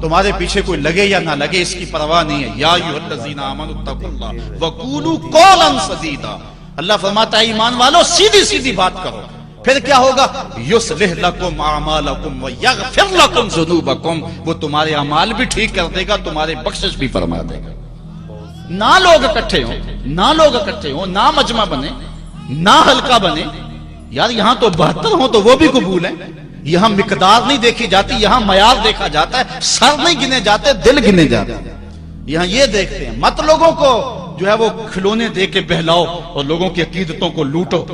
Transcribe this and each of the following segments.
تمہارے پیچھے کوئی لگے یا نہ لگے اس کی پرواہ نہیں ہے. یا ایھا آمنوا اتقوا اللہ وقولوا قولا سدیدا. اللہ فرماتا ہے ایمان والو سیدھی سیدھی بات کرو. پھر کیا ہوگا؟ یصلح لکم اعمالکم ویغفر لکم ذنوبکم. وہ تمہارے اعمال بھی ٹھیک کر دے گا، تمہارے بخشش بھی فرما دے گا. نہ لوگ اکٹھے ہوں، نہ مجمع بنے، نہ حلقہ بنے. یار یہاں تو 72 ہوں تو وہ بھی قبول ہے. یہاں مقدار نہیں دیکھی جاتی، یہاں معیار دیکھا جاتا ہے. سر نہیں گنے جاتے، دل گنے جاتے ہیں. یہاں یہ دیکھتے ہیں. مت لوگوں کو جو ہے وہ کھلونے دے کے بہلاؤ اور لوگوں کی عقیدتوں کو لوٹو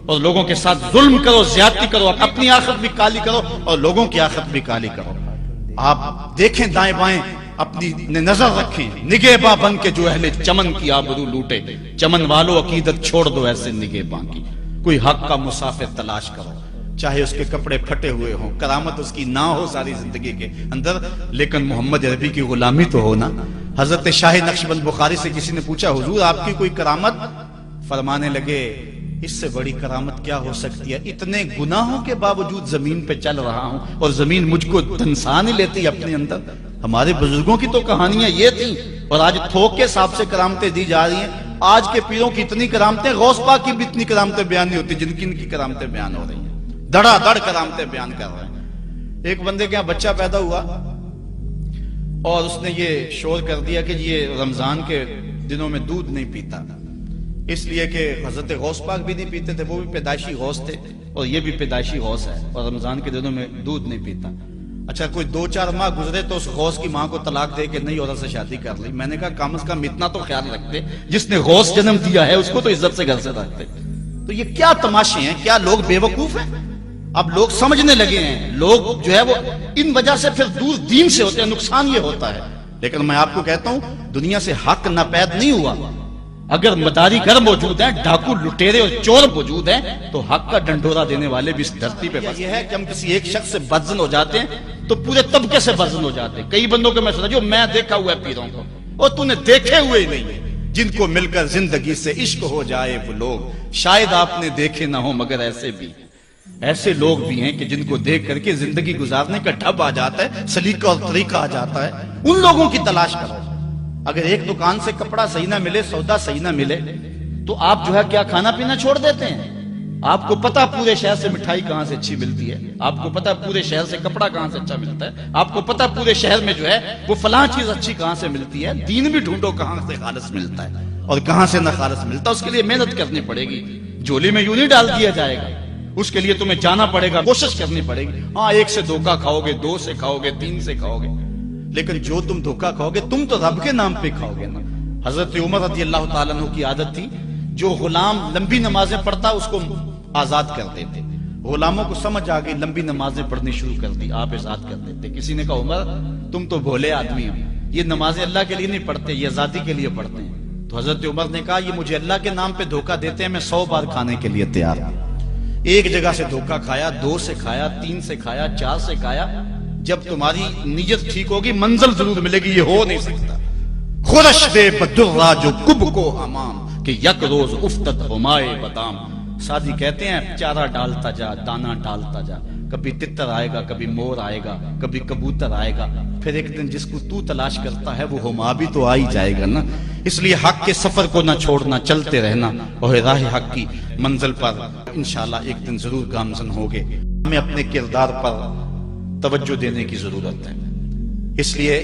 اور لوگوں کے ساتھ ظلم کرو، زیادتی کرو، اپنی آخرت بھی کالی کرو اور لوگوں کی آخرت بھی کالی کرو. آپ دیکھیں دائیں بائیں، اپنی نظر رکھیں. نگہباں بن کے جو اہل چمن کی آبرو لوٹے. چمن والو عقیدت چھوڑ دو ایسے نگہباں کی. کوئی حق کا مسافر تلاش کرو، چاہے اس کے کپڑے پھٹے ہوئے ہوں، کرامت اس کی نہ ہو ساری زندگی کے اندر، لیکن محمد عربی کی غلامی تو ہو نا. حضرت شاہ نقشبند بخاری سے کسی نے پوچھا حضور آپ کی کوئی کرامت؟ فرمانے لگے اس سے بڑی کرامت کیا ہو سکتی ہے؟ اتنے گناہوں کے باوجود زمین پہ چل رہا ہوں اور زمین مجھ کو دھنسا نہیں لیتی اپنے اندر. ہمارے بزرگوں کی تو کہانیاں یہ تھیں اور آج تھوک کے حساب سے کرامتیں دی جا رہی ہیں. آج کے پیروں کی اتنی کرامتیں، غوث پاک کی بھی اتنی کرامتیں بیان نہیں ہوتی جن کی ان کی کرامتیں بیان ہو رہی ہیں. دڑا دڑ کرامتیں بیان کر رہے ہیں. ایک بندے کے یہاں بچہ پیدا ہوا اور اس نے یہ شور کر دیا کہ یہ رمضان کے دنوں میں دودھ نہیں پیتا، اس لیے کہ حضرت غوث پاک بھی نہیں پیتے تھے، وہ بھی پیدائشی غوث تھے اور یہ بھی پیدائشی غوث ہے اور رمضان کے دنوں میں دودھ نہیں پیتا. اچھا کوئی 2-4 ماہ گزرے تو اس غوث کی ماں کو طلاق دے کے نئی عورت سے شادی کر لی. میں نے کہا کم از کم اتنا تو خیال رکھتے، جس نے غوث جنم دیا ہے اس کو تو عزت سے گھر سے رکھتے. تو یہ کیا تماشے ہیں؟ کیا لوگ بے وقوف ہیں؟ اب لوگ سمجھنے لگے ہیں. لوگ جو ہے وہ ان وجہ سے پھر دور دین سے ہوتے ہیں. نقصان یہ ہوتا ہے. لیکن میں آپ کو کہتا ہوں دنیا سے حق ناپید نہیں ہوا. اگر مداری گر موجود ہیں، ڈاکو لٹیرے اور چور موجود ہیں تو حق کا ڈنڈورا دینے والے بھی اس دھرتی پہ یہ ہے کہ ہم کسی ایک شخص سے بدزن ہو جاتے ہیں تو پورے طبقے سے بدزن ہو جاتے ہیں. کئی بندوں کو میں سمجھا جو میں دیکھا ہوا ہے پیروں کو، اور تو نے دیکھے ہوئے ہی نہیں، جن کو مل کر زندگی سے عشق ہو جائے وہ لوگ شاید آپ نے دیکھے نہ ہو، مگر ایسے لوگ بھی ہیں کہ جن کو دیکھ کر کے زندگی گزارنے کا ڈھب آ جاتا ہے، سلیقہ اور طریقہ آ جاتا ہے. ان لوگوں کی تلاش کرو. اگر ایک دکان سے کپڑا صحیح نہ ملے، سودا صحیح نہ ملے تو آپ جو ہے کیا کھانا پینا چھوڑ دیتے ہیں؟ آپ کو پتا پورے شہر سے مٹھائی کہاں سے اچھی ملتی ہے، آپ کو پتا پورے شہر سے کپڑا کہاں سے اچھا ملتا ہے، آپ کو پتا پورے شہر میں جو ہے وہ فلاں چیز اچھی کہاں سے ملتی ہے. دین بھی ڈھونڈو کہاں سے خالص ملتا ہے اور کہاں سے نہ خالص ملتا. اس کے لیے محنت کرنی پڑے گی. جھولی میں یوں نہیں ڈال دیا جائے گا. اس کے لیے تمہیں جانا پڑے گا، کوشش کرنی پڑے گی. ہاں 1 سے دھوکہ کھاؤ گے، 2 سے کھاؤ گے، 3 سے کھاؤ گے، لیکن جو تم دھوکہ کھاؤ گے تم تو رب کے نام پہ کھاؤ گے نا. حضرت عمر رضی اللہ تعالیٰ عنہ کی عادت تھی جو غلام لمبی نمازیں پڑھتا اس کو آزاد کر دیتے. غلاموں کو سمجھ آ گئی، لمبی نمازیں پڑھنی شروع کر دی، آپ آزاد کر دیتے. کسی نے کہا عمر تم تو بھولے آدمی ہو، یہ نمازیں اللہ کے لیے نہیں پڑھتے، یہ آزادی کے لیے پڑھتے ہیں. تو حضرت عمر نے کہا یہ مجھے اللہ کے نام پہ دھوکہ دیتے ہیں، میں 100 بار کھانے کے لیے تیار ہوں. ایک جگہ سے دھوکہ کھایا، 2 سے کھایا، 3 سے کھایا، 4 سے کھایا. جب تمہاری نیت ٹھیک ہوگی منزل ضرور ملے گی. یہ ہو نہیں سکتا. خورش دے بدرہ جو کب کو امام کہ یک روز افتد ہمائے بدام. سادی کہتے ہیں چارہ ڈالتا جا، دانا ڈالتا جا. کبھی تتر آئے گا، کبھی مور آئے گا، کبھی کبوتر آئے گا. پھر ایک دن جس کو تو تلاش کرتا ہے وہ ہما بھی تو آ ہی جائے گا نا. اس لیے حق کے سفر کو نہ چھوڑنا، چلتے رہنا اور راہ حق کی منزل پر انشاءاللہ ایک دن ضرور گامزن ہوگے. ہمیں اپنے کردار پر توجہ دینے کی ضرورت ہے. اس لیے